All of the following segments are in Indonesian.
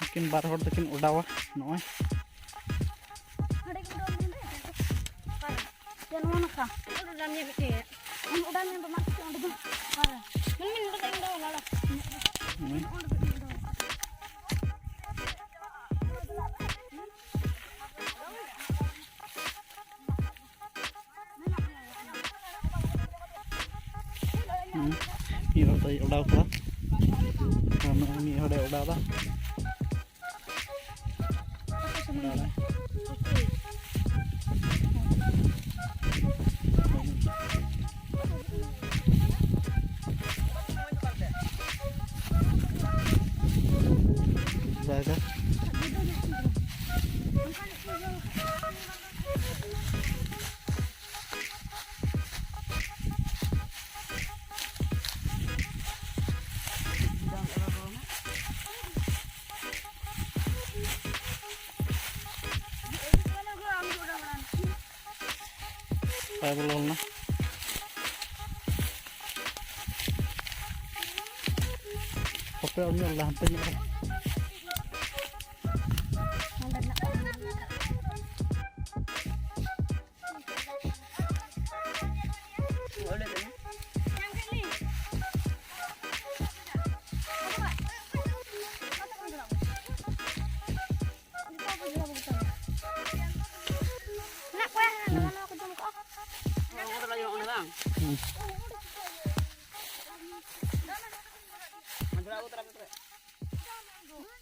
Mungkin bar hor takin udawa noy. Ini tadi udah kan? Karena ini udah dah. Jaga. Saya belum nah. Kopi ini Allah hampir.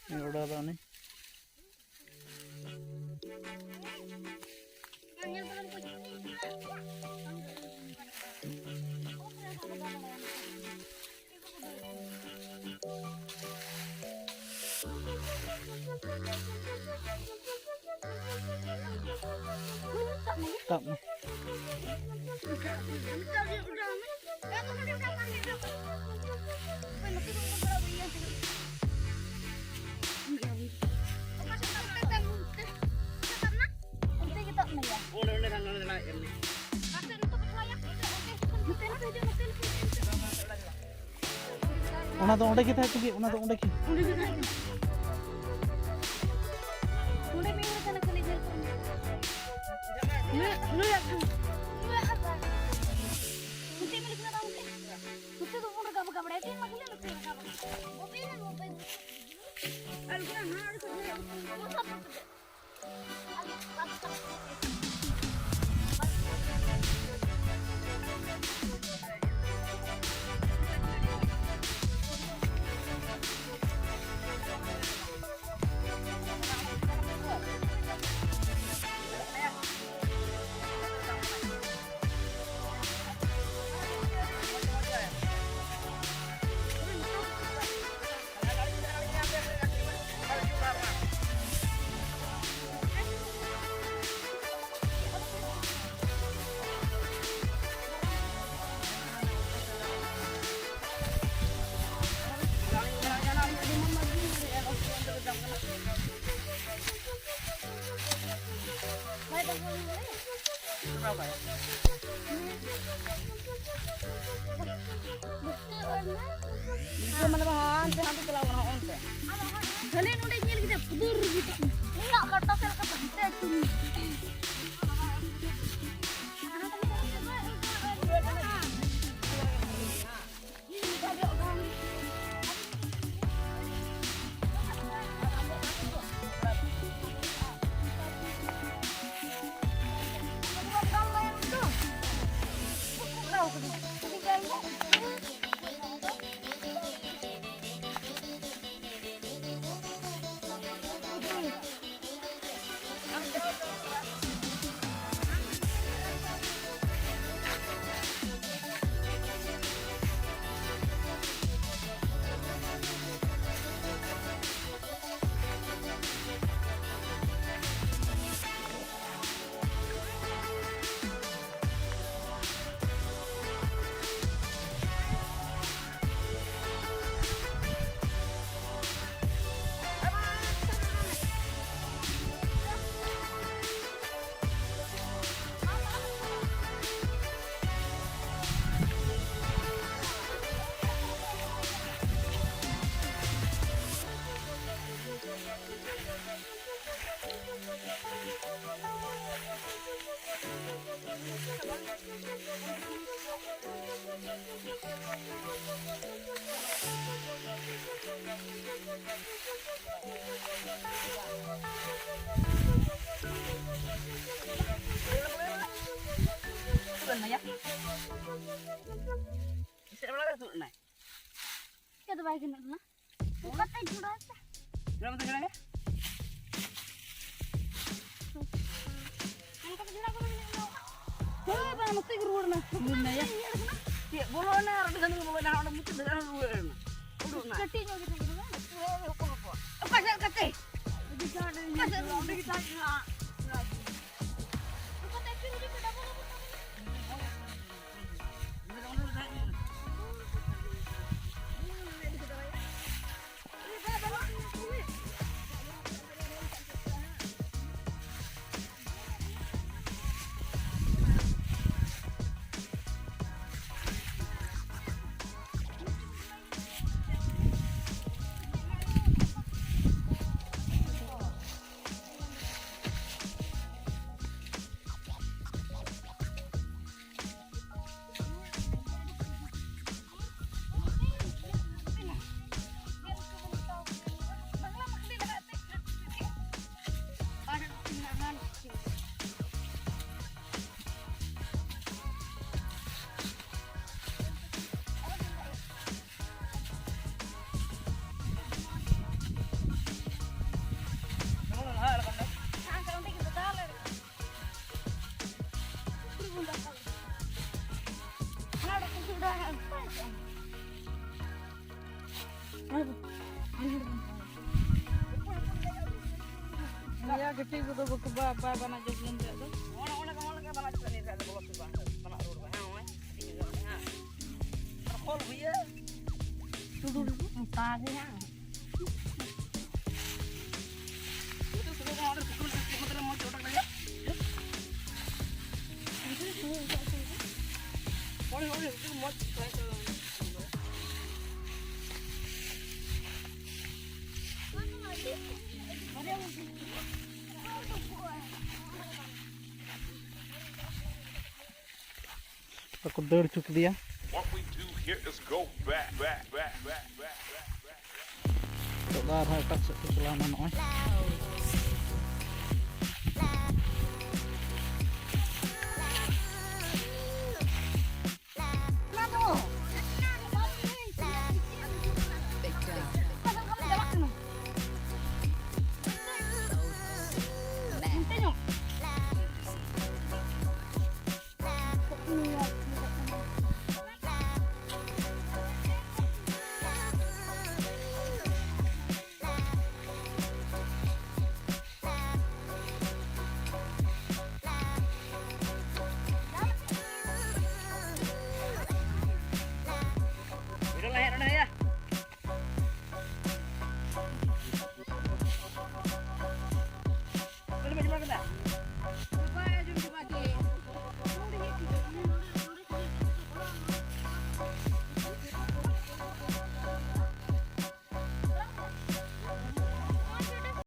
Ini udah ada nih. Tak. Una do onde kita pergi, una do onde ki. Mana bahan teh nanti kalau orang on teh. Kalian udah nyel kita pudur gitu. Enggak kertas yang kertas kita cumi. ya. Bisa berapa tuh naik? Kita bagi nak. Bukan aja sudah. Berapa tuh ya? Angkat jurang kau ini mau. Oh, bang mesti gerur na. Guna ya. Ya, boleh na. Ada kan boleh na. Ada mesti dengan gerur na. Udah na. Ketinya gitu gitu kan. Apa sih keti? Bisa ada ini. Bisa ada kita na. Bukan tapi ini sudah boleh. Ya gede gitu berkebab bana jokin itu. Ona ke bana jokin itu boleh tuh bana urut ha oi. Ha. Terkol biya. Tudur tadi ha. Itu sudah order pukul motor mau coba kali ya. Boleh itu mau try ke. Aku dur cuk dia. What we do here is go back. Coba harus tak selama